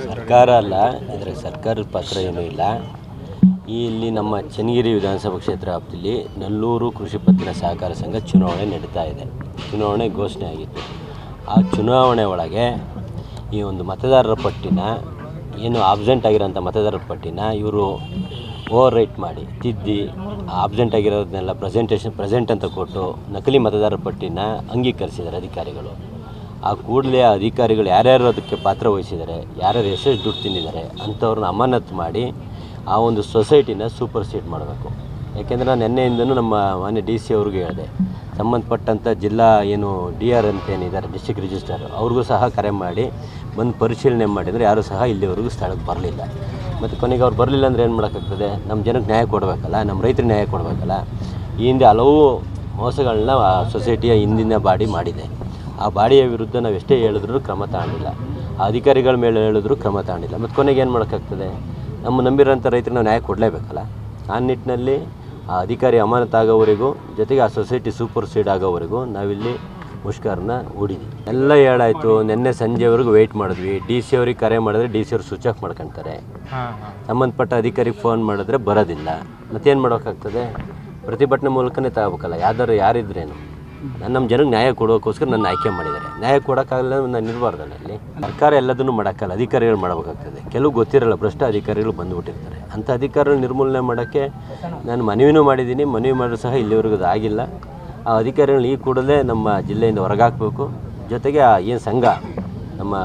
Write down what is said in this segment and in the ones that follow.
ಸರ್ಕಾರ ಅಲ್ಲ, ಇದರ ಸರ್ಕಾರದ ಪಾತ್ರ ಏನೂ ಇಲ್ಲ. ಇಲ್ಲಿ ನಮ್ಮ ಚನ್ನಗಿರಿ ವಿಧಾನಸಭಾ ಕ್ಷೇತ್ರ ವ್ಯಾಪ್ತಿಯಲ್ಲಿ ನಲ್ಲೂರು ಕೃಷಿ ಪತ್ತಿನ ಸಹಕಾರ ಸಂಘ ಚುನಾವಣೆ ನಡೀತಾ ಇದೆ. ಚುನಾವಣೆ ಘೋಷಣೆ ಆಗಿತ್ತು. ಆ ಚುನಾವಣೆ ಒಳಗೆ ಈ ಒಂದು ಮತದಾರರ ಪಟ್ಟಿನ ಏನು ಆಬ್ಸೆಂಟ್ ಆಗಿರೋಂಥ ಮತದಾರರ ಪಟ್ಟಿನ ಇವರು ಓವರ್ ರೈಟ್ ಮಾಡಿ ತಿದ್ದಿ ಆಬ್ಸೆಂಟ್ ಆಗಿರೋದನ್ನೆಲ್ಲ ಪ್ರೆಸೆಂಟ್ ಅಂತ ಕೊಟ್ಟು ನಕಲಿ ಮತದಾರರ ಪಟ್ಟಿನ ಅಂಗೀಕರಿಸಿದ್ದಾರೆ ಅಧಿಕಾರಿಗಳು. ಆ ಕೂಡಲೇ ಆ ಅಧಿಕಾರಿಗಳು ಯಾರ್ಯಾರು ಅದಕ್ಕೆ ಪಾತ್ರ ವಹಿಸಿದ್ದಾರೆ, ಯಾರ್ಯಾರು ಎಷ್ಟೆಷ್ಟು ದುಡ್ಡು ತಿಂದಿದ್ದಾರೆ ಅಂಥವ್ರನ್ನ ಅಮಾನತು ಮಾಡಿ ಆ ಒಂದು ಸೊಸೈಟಿನ ಸೂಪರ್ ಸೀಡ್ ಮಾಡಬೇಕು. ಯಾಕೆಂದರೆ ನಾನು ನಿನ್ನೆಯಿಂದನೂ ನಮ್ಮ ಮಾನ್ಯ DC ಅವ್ರಿಗೆ ಹೇಳಿದೆ, ಸಂಬಂಧಪಟ್ಟಂಥ ಜಿಲ್ಲಾ ಏನು DR ಅಂತ ಏನಿದ್ದಾರೆ ಡಿಸ್ಟ್ರಿಕ್ಟ್ ರಿಜಿಸ್ಟ್ರಾರ್ ಅವ್ರಿಗೂ ಸಹ ಕರೆ ಮಾಡಿ ಬಂದು ಪರಿಶೀಲನೆ ಮಾಡಿದರೆ ಯಾರೂ ಸಹ ಇಲ್ಲಿವರೆಗೂ ಸ್ಥಳಕ್ಕೆ ಬರಲಿಲ್ಲ. ಮತ್ತು ಕೊನೆಗೆ ಅವ್ರು ಬರಲಿಲ್ಲ ಅಂದರೆ ಏನು ಮಾಡೋಕ್ಕಾಗ್ತದೆ? ನಮ್ಮ ಜನಕ್ಕೆ ನ್ಯಾಯ ಕೊಡಬೇಕಲ್ಲ, ನಮ್ಮ ರೈತರಿಗೆ ನ್ಯಾಯ ಕೊಡಬೇಕಲ್ಲ. ಈ ಹಿಂದೆ ಹಲವು ಮೋಸಗಳನ್ನ ಆ ಸೊಸೈಟಿಯ ಹಿಂದಿನ ಬಾಡಿ ಮಾಡಿದೆ. ಆ ಬಾಡಿಯ ವಿರುದ್ಧ ನಾವು ಎಷ್ಟೇ ಹೇಳಿದ್ರೂ ಕ್ರಮ ತಗೊಂಡಿಲ್ಲ, ಆ ಅಧಿಕಾರಿಗಳ ಮೇಲೆ ಹೇಳಿದ್ರೂ ಕ್ರಮ ತಗೊಂಡಿಲ್ಲ. ಮತ್ತು ಕೊನೆಗೆ ಏನು ಮಾಡೋಕ್ಕಾಗ್ತದೆ? ನಮ್ಮ ನಂಬಿರೋಂಥ ರೈತರಿಗೆ ನಾವು ನ್ಯಾಯ ಕೊಡಲೇಬೇಕಲ್ಲ. ಆ ನಿಟ್ಟಿನಲ್ಲಿ ಆ ಅಧಿಕಾರಿ ಅಮಾನತಾಗೋವರೆಗೂ, ಜೊತೆಗೆ ಆ ಸೊಸೈಟಿ ಸೂಪರ್ ಸೀಡ್ ಆಗೋವರೆಗೂ ನಾವಿಲ್ಲಿ ಮುಷ್ಕರನ ಹೂಡಿದ್ವಿ. ಎಲ್ಲ ಹೇಳಾಯಿತು. ನಿನ್ನೆ ಸಂಜೆವರೆಗೂ ವೆಯ್ಟ್ ಮಾಡಿದ್ವಿ. DC ಅವ್ರಿಗೆ ಕರೆ ಮಾಡಿದ್ರೆ DC ಅವ್ರು ಸ್ವಿಚ್ ಆಫ್ ಮಾಡ್ಕೊತಾರೆ. ಸಂಬಂಧಪಟ್ಟ ಅಧಿಕಾರಿಗೆ ಫೋನ್ ಮಾಡಿದ್ರೆ ಬರೋದಿಲ್ಲ. ಮತ್ತೇನು ಮಾಡೋಕ್ಕಾಗ್ತದೆ? ಪ್ರತಿಭಟನೆ ಮೂಲಕನೇ ತಗೋಬೇಕಲ್ಲ. ಯಾರಿದ್ರೇನು ನಮ್ಮ ಜನಕ್ಕೆ ನ್ಯಾಯ ಕೊಡೋಕ್ಕೋಸ್ಕರ ನನ್ನ ಆಯ್ಕೆ ಮಾಡಿದ್ದಾರೆ. ನ್ಯಾಯ ಕೊಡೋಕ್ಕಾಗಲ್ಲ, ನಾನು ಇರಬಾರ್ದಲ್ಲ. ಅಲ್ಲಿ ಸರ್ಕಾರ ಎಲ್ಲದನ್ನು ಮಾಡೋಕ್ಕಲ್ಲ, ಅಧಿಕಾರಿಗಳು ಮಾಡಬೇಕಾಗ್ತದೆ. ಕೆಲವು ಗೊತ್ತಿರಲ್ಲ, ಭ್ರಷ್ಟ ಅಧಿಕಾರಿಗಳು ಬಂದುಬಿಟ್ಟಿರ್ತಾರೆ. ಅಂಥ ಅಧಿಕಾರಿಗಳು ನಿರ್ಮೂಲನೆ ಮಾಡೋಕ್ಕೆ ನಾನು ಮನವಿನೂ ಮಾಡಿದ್ದೀನಿ. ಮನವಿ ಮಾಡಿದ್ರು ಸಹ ಇಲ್ಲಿವರೆಗೂ ಆಗಿಲ್ಲ. ಆ ಅಧಿಕಾರಿಗಳು ಈ ಕೂಡಲೇ ನಮ್ಮ ಜಿಲ್ಲೆಯಿಂದ ಹೊರಗಾಕಬೇಕು. ಜೊತೆಗೆ ಏನು ಸಂಘ ನಮ್ಮ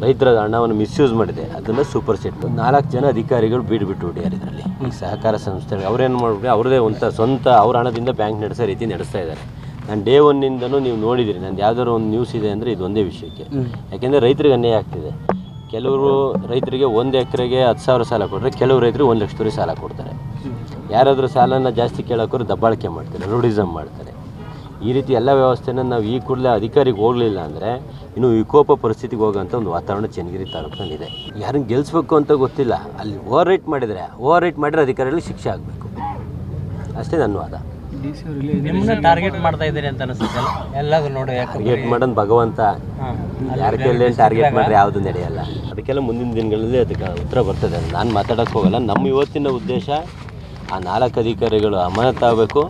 ರೈತರ ಹಣವನ್ನು ಮಿಸ್ಯೂಸ್ ಮಾಡಿದೆ ಅದನ್ನು ಸೂಪರ್ ಸೀಟ್ 4 ಜನ ಅಧಿಕಾರಿಗಳು ಬಿಟ್ಟು ಹೊಡ್ಯಾರ. ಇದರಲ್ಲಿ ಈ ಸಹಕಾರ ಸಂಸ್ಥೆಗಳು ಅವ್ರೇನು ಮಾಡ್ಬಿಟ್ಟು ಅವ್ರದ್ದೇ ಸ್ವಂತ ಅವ್ರ ಹಣದಿಂದ ಬ್ಯಾಂಕ್ ನಡೆಸೋ ರೀತಿ ನಡೆಸ್ತಾ ಇದ್ದಾರೆ. ನಾನು ಡೇ 1ನಿಂದನೂ ನೀವು ನೋಡಿದಿರಿ, ನಂದು ಯಾವ್ದಾದ್ರು ಒಂದು ನ್ಯೂಸ್ ಇದೆ ಅಂದರೆ ಇದು ಒಂದೇ ವಿಷಯಕ್ಕೆ. ಯಾಕೆಂದರೆ ರೈತರಿಗೆ ಅನ್ಯಾಯ ಆಗ್ತಿದೆ. ಕೆಲವರು ರೈತರಿಗೆ 1 ಎಕರೆಗೆ 10,000 ಸಾಲ ಕೊಟ್ಟರೆ, ಕೆಲವು ರೈತರಿಗೆ 1 ಲಕ್ಷ ಸಾಲ ಕೊಡ್ತಾರೆ. ಯಾರಾದರೂ ಸಾಲನ ಜಾಸ್ತಿ ಕೇಳೋಕ್ಕೋರು ದಬ್ಬಾಳಿಕೆ ಮಾಡ್ತಾರೆ, ರೂಢಿಸಮ್ ಮಾಡ್ತಾರೆ. ಈ ರೀತಿ ಎಲ್ಲ ವ್ಯವಸ್ಥೆನ ನಾವು ಈ ಕೂಡಲೇ ಅಧಿಕಾರಿಗೆ ಹೋಗಲಿಲ್ಲ ಅಂದರೆ ಇನ್ನು ವಿಕೋಪ ಪರಿಸ್ಥಿತಿಗೆ ಹೋಗೋಂಥ ಒಂದು ವಾತಾವರಣ ಚನ್ನಗಿರಿ ತಾಲೂಕಿನಲ್ಲಿದೆ. ಯಾರನ್ನು ಗೆಲ್ಲಿಸ್ಬೇಕು ಅಂತ ಗೊತ್ತಿಲ್ಲ. ಅಲ್ಲಿ ಓವರ್ ರೈಟ್ ಮಾಡಿದರೆ ಅಧಿಕಾರಿಗಳಿಗೆ ಶಿಕ್ಷೆ ಆಗಬೇಕು. ಅಷ್ಟೇ ನನ್ನ ವಾದ. ನಿಮ್ಮನ್ನ ಟಾರ್ಗೆಟ್ ಮಾಡ್ತಾ ಇದ್ದೀರಿ ಅಂತ ಅನಿಸುತ್ತೆ ಎಲ್ಲರೂ ನೋಡಿ. ಟಾರ್ಗೆಟ್ ಮಾಡೋದು ಭಗವಂತ, ಯಾರ ಕೈಯಲ್ಲಿ ಟಾರ್ಗೆಟ್ ಮಾಡಿದ್ರೆ ಯಾವುದು ನಡೆಯಲ್ಲ. ಅದಕ್ಕೆಲ್ಲ ಮುಂದಿನ ದಿನಗಳಲ್ಲಿ ಅದಕ್ಕೆ ಉತ್ತರ ಬರ್ತದೆ. ನಾನು ಮಾತಾಡೋಕ್ಕೆ ಹೋಗಲ್ಲ. ನಮ್ಮ ಇವತ್ತಿನ ಉದ್ದೇಶ ಆ 4 ಅಧಿಕಾರಿಗಳು ಅಮಾನತಾಗಬೇಕು.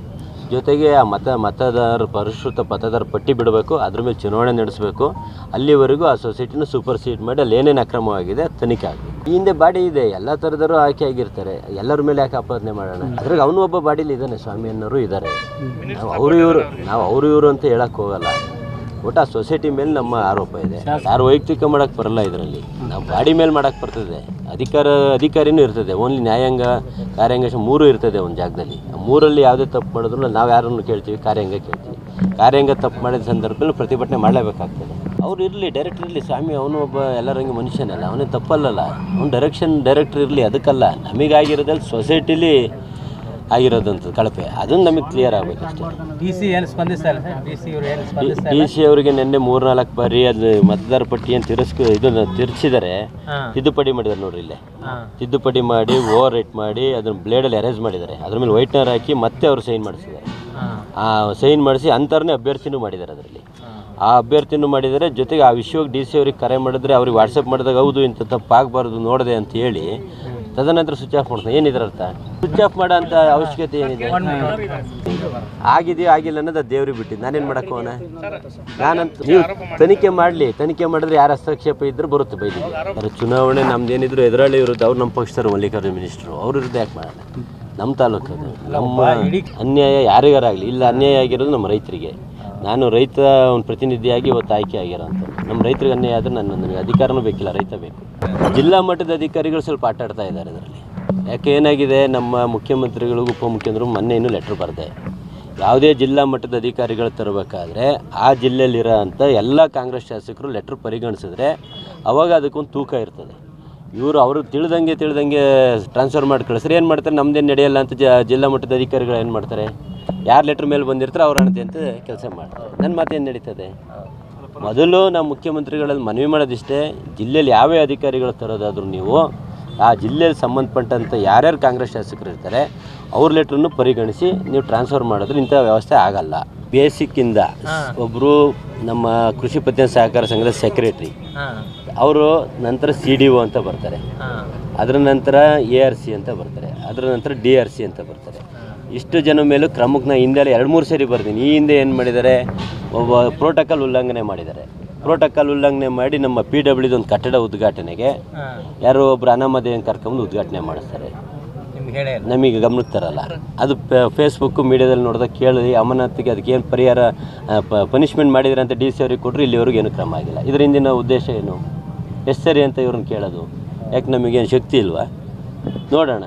ಜೊತೆಗೆ ಆ ಮತದಾರರ ಪರಿಷ್ಕೃತ ಮತದಾರ ಪಟ್ಟಿ ಬಿಡಬೇಕು. ಅದ್ರ ಮೇಲೆ ಚುನಾವಣೆ ನಡೆಸಬೇಕು. ಅಲ್ಲಿವರೆಗೂ ಆ ಸೊಸೈಟಿನ ಸೂಪರ್ ಸೀಡ್ ಮಾಡಿ ಅಲ್ಲಿ ಏನೇನು ಅಕ್ರಮವಾಗಿದೆ ತನಿಖೆ ಆಗಬೇಕು. ಈ ಹಿಂದೆ ಬಾಡಿ ಇದೆ, ಎಲ್ಲ ಥರದವರು ಆಯ್ಕೆ ಆಗಿರ್ತಾರೆ. ಎಲ್ಲರ ಮೇಲೆ ಯಾಕೆ ಆಪಾದನೆ ಮಾಡೋಣ? ಅದ್ರಾಗ ಅವನು ಒಬ್ಬ ಬಾಡಿಲಿ ಇದ್ದಾನೆ, ಸ್ವಾಮಿ ಅನ್ನೋರು ಇದ್ದಾರೆ. ನಾವು ಅವರು ಇವರು ಅಂತ ಹೇಳಕ್ಕೆ ಹೋಗಲ್ಲ. ಒಟ್ಟು ಆ ಸೊಸೈಟಿ ಮೇಲೆ ನಮ್ಮ ಆರೋಪ ಇದೆ. ಯಾರು ವೈಯಕ್ತಿಕ ಮಾಡೋಕ್ಕೆ ಬರಲ್ಲ. ಇದರಲ್ಲಿ ನಾವು ಬಾಡಿ ಮೇಲೆ ಮಾಡೋಕ್ಕೆ ಬರ್ತದೆ. ಅಧಿಕಾರಿನೂ ಇರ್ತದೆ. ಓನ್ಲಿ ನ್ಯಾಯಾಂಗ, ಕಾರ್ಯಾಂಗ 3 ಇರ್ತದೆ ಒಂದು ಜಾಗದಲ್ಲಿ. 3ರಲ್ಲಿ ಯಾವುದೇ ತಪ್ಪು ಮಾಡಿದ್ರು ನಾವು ಯಾರನ್ನು ಕೇಳ್ತೀವಿ? ಕಾರ್ಯಾಂಗ ಕೇಳ್ತೀವಿ. ಕಾರ್ಯಾಂಗ ತಪ್ಪು ಮಾಡಿದ ಸಂದರ್ಭದಲ್ಲಿ ಪ್ರತಿಭಟನೆ ಮಾಡಲೇಬೇಕಾಗ್ತದೆ. ಅವ್ರು ಇರಲಿ, ಡೈರೆಕ್ಟರ್ ಇರಲಿ, ಸ್ವಾಮಿ ಅವನು ಒಬ್ಬ ಎಲ್ಲರಂಗೆ ಮನುಷ್ಯನಲ್ಲ, ಅವನೇ ತಪ್ಪಲ್ಲಲ್ಲ. ಅವ್ನು ಡೈರೆಕ್ಟರ್ ಇರಲಿ, ಅದಕ್ಕಲ್ಲ. ನಮಗಾಗಿರೋದಲ್ಲಿ ಸೊಸೈಟಿಲಿ ಆಗಿರೋದಂಥ ಕಳಪೆ, ಅದನ್ನು ನಮಗೆ ಕ್ಲಿಯರ್ ಆಗಬೇಕಷ್ಟೇ. DC ಏನು ಸ್ಪಂದಿಸ್ತಾರೆ? DC ಅವರಿಗೆ ನಿನ್ನೆ 3-4 ಬಾರಿ ಅದು ಮತದಾರ ಪಟ್ಟಿಯನ್ನು ಇದನ್ನು ತಿರ್ಚಿದ್ದಾರೆ, ತಿದ್ದುಪಡಿ ಮಾಡಿದ್ದಾರೆ. ನೋಡ್ರಿ, ಇಲ್ಲೇ ತಿದ್ದುಪಡಿ ಮಾಡಿ ಓವರ್ ರೈಟ್ ಮಾಡಿ ಅದನ್ನು ಬ್ಲೇಡಲ್ಲಿ ಅರೇಂಜ್ ಮಾಡಿದ್ದಾರೆ. ಅದ್ರ ಮೇಲೆ ವೈಟ್ನರ್ ಹಾಕಿ ಮತ್ತೆ ಅವರು ಸೈನ್ ಮಾಡಿಸಿದ್ದಾರೆ. ಆ ಸೈನ್ ಮಾಡಿಸಿ ಅಂಥವ್ರನ್ನೇ ಅಭ್ಯರ್ಥಿನೂ ಮಾಡಿದ್ದಾರೆ. ಅದರಲ್ಲಿ ಆ ಅಭ್ಯರ್ಥಿನೂ ಮಾಡಿದ್ದಾರೆ. ಜೊತೆಗೆ ಆ ವಿಷಯವಾಗಿ DC ಅವ್ರಿಗೆ ಕರೆ ಮಾಡಿದ್ರೆ ಅವ್ರಿಗೆ ವಾಟ್ಸಪ್ ಮಾಡಿದಾಗ ಹೌದು ಇಂಥ ತಪ್ಪಾಗಬಾರ್ದು ನೋಡಿದೆ ಅಂತ ಹೇಳಿ ತದನಂತರ ಸ್ವಿಚ್ ಆಫ್ ಮಾಡ್ತಾರೆ. ಏನಿದ್ರ ಅರ್ಥ? ಸ್ವಿಚ್ ಆಫ್ ಮಾಡೋ ಅಂಥ ಅವಶ್ಯಕತೆ ಏನಿದೆ? ಆಗಿಲ್ಲ ಅನ್ನೋದು ದೇವ್ರಿಗೆ ಬಿಟ್ಟಿದ್ದು. ನಾನೇನು ಮಾಡೋಕ್ಕೆ ಹೋಗೋಣ? ನಾನಂತ ನೀವು ತನಿಖೆ ಮಾಡಿದ್ರೆ ಯಾರು ಹಸ್ತಕ್ಷೇಪ ಇದ್ದರೂ ಬರುತ್ತೆ ಬೈಲಿಗೆ. ಯಾರು ಚುನಾವಣೆ ನಮ್ದೇನಿದ್ರು ಎದುರಾಳಿ ವಿರುದ್ಧ ಅವ್ರು ನಮ್ಮ ಪಕ್ಷದವ್ರು ಮಲ್ಲಿಕಾರ್ಜುನ ಮಿನಿಸ್ಟ್ರು ಅವ್ರ ವಿರುದ್ಧ ಯಾಕೆ ಮಾಡೋಣ? ನಮ್ಮ ತಾಲೂಕದು, ನಮ್ಮ ಅನ್ಯಾಯ ಯಾರಿಗಾರಾಗಲಿ ಇಲ್ಲ. ಅನ್ಯಾಯ ಆಗಿರೋದು ನಮ್ಮ ರೈತರಿಗೆ. ನಾನು ರೈತ ಒಂದು ಪ್ರತಿನಿಧಿಯಾಗಿ ಇವತ್ತು ಆಯ್ಕೆ ಆಗಿರೋಂಥ ನಮ್ಮ ರೈತರಿಗೆ ಅನ್ಯಾಯ ಆದರೆ ನನಗೆ ಅಧಿಕಾರನೂ ಬೇಕಿಲ್ಲ, ರೈತ ಬೇಕು. ಜಿಲ್ಲಾ ಮಟ್ಟದ ಅಧಿಕಾರಿಗಳು ಸ್ವಲ್ಪ ಆಟಾಡ್ತಾ ಇದ್ದಾರೆ ಇದರಲ್ಲಿ. ಯಾಕೆ ಏನಾಗಿದೆ, ನಮ್ಮ ಮುಖ್ಯಮಂತ್ರಿಗಳಿಗೂ ಉಪಮುಖ್ಯಮಂತ್ರಿಗೂ ಮೊನ್ನೆ ಇನ್ನೂ ಲೆಟ್ರ್ ಬರೆದೆ. ಯಾವುದೇ ಜಿಲ್ಲಾ ಮಟ್ಟದ ಅಧಿಕಾರಿಗಳು ತರಬೇಕಾದ್ರೆ ಆ ಜಿಲ್ಲೆಯಲ್ಲಿರೋ ಅಂಥ ಎಲ್ಲ ಕಾಂಗ್ರೆಸ್ ಶಾಸಕರು ಲೆಟ್ರ್ ಪರಿಗಣಿಸಿದ್ರೆ ಅವಾಗ ಅದಕ್ಕೊಂದು ತೂಕ ಇರ್ತದೆ. ಅವರು ತಿಳಿದಂಗೆ ಟ್ರಾನ್ಸ್ಫರ್ ಮಾಡಿ ಕಳಿಸ್ರೆ ಏನು ಮಾಡ್ತಾರೆ? ನಮ್ಮದೇನು ನಡೆಯಲ್ಲ ಅಂತ ಜಿಲ್ಲಾ ಮಟ್ಟದ ಅಧಿಕಾರಿಗಳು ಏನು ಮಾಡ್ತಾರೆ? ಯಾರು ಲೆಟ್ರ್ ಮೇಲೆ ಬಂದಿರ್ತಾರೆ ಅವ್ರ ಅಣತೆ ಅಂತ ಕೆಲಸ ಮಾಡ್ತಾರೆ. ನನ್ನ ಮಾತೇನು ನಡೀತದೆ? ಮೊದಲು ನಾವು ಮುಖ್ಯಮಂತ್ರಿಗಳಲ್ಲಿ ಮನವಿ ಮಾಡೋದಿಷ್ಟೇ, ಜಿಲ್ಲೆಯಲ್ಲಿ ಯಾವೇ ಅಧಿಕಾರಿಗಳು ತರೋದಾದರೂ ನೀವು ಆ ಜಿಲ್ಲೆಯಲ್ಲಿ ಸಂಬಂಧಪಟ್ಟಂಥ ಯಾರ್ಯಾರು ಕಾಂಗ್ರೆಸ್ ಶಾಸಕರು ಇರ್ತಾರೆ ಅವ್ರ ಲೆಟ್ರನ್ನು ಪರಿಗಣಿಸಿ ನೀವು ಟ್ರಾನ್ಸ್ಫರ್ ಮಾಡಿದ್ರೆ ಇಂಥ ವ್ಯವಸ್ಥೆ ಆಗಲ್ಲ. ಬೇಸಿಕ್ಕಿಂದ ಒಬ್ಬರು ನಮ್ಮ ಕೃಷಿ ಪತ್ತಿನ ಸಹಕಾರ ಸಂಘದ ಸೆಕ್ರೆಟ್ರಿ ಅವರು ನಂತರ CDO ಅಂತ ಬರ್ತಾರೆ, ಹಾಂ ಅದರ ನಂತರ ARC ಅಂತ ಬರ್ತಾರೆ, ಅದರ ನಂತರ DRC ಅಂತ ಬರ್ತಾರೆ. ಇಷ್ಟು ಜನ ಮೇಲೂ ಕ್ರಮಕ್ಕೆ ನಾನು ಹಿಂದೆ 2-3 ಸರಿ ಬರ್ತೀನಿ. ಈ ಹಿಂದೆ ಏನು ಮಾಡಿದ್ದಾರೆ, ಒಬ್ಬ ಪ್ರೋಟೋಕಾಲ್ ಉಲ್ಲಂಘನೆ ಮಾಡಿದ್ದಾರೆ. ಪ್ರೋಟೋಕಾಲ್ ಉಲ್ಲಂಘನೆ ಮಾಡಿ ನಮ್ಮ PWD ಒಂದು ಕಟ್ಟಡ ಉದ್ಘಾಟನೆಗೆ ಹಾಂ ಯಾರೋ ಒಬ್ಬರು ಅನಾಮಧೇಯನ ಕರ್ಕೊಂಡು ಉದ್ಘಾಟನೆ ಮಾಡಿಸ್ತಾರೆ. ನಿಮ್ಗೆ ಹೇಳೇ ಇಲ್ಲ. ನಮಗೆ ಗಮನಕ್ಕೆ ತರಲ್ಲ. ಅದು ಫೇಸ್ಬುಕ್ಕು ಮೀಡಿಯಾದಲ್ಲಿ ನೋಡಿದಾಗ ಕೇಳಿ ಅಮಾನತಿಗೆ ಅದಕ್ಕೇನು ಪರಿಹಾರ ಪನಿಷ್ಮೆಂಟ್ ಮಾಡಿದ್ರೆ ಅಂತ DC ಅವ್ರಿಗೆ ಕೊಟ್ಟರು, ಇಲ್ಲಿವರೆಗೂ ಏನು ಕ್ರಮ ಆಗಿಲ್ಲ. ಇದರ ಹಿಂದಿನ ಉದ್ದೇಶ ಏನು, ಎಷ್ಟು ಸರಿ ಅಂತ ಇವ್ರನ್ನ ಕೇಳೋದು? ಯಾಕೆ ನಮಗೇನು ಶಕ್ತಿ ಇಲ್ವಾ? ನೋಡೋಣ.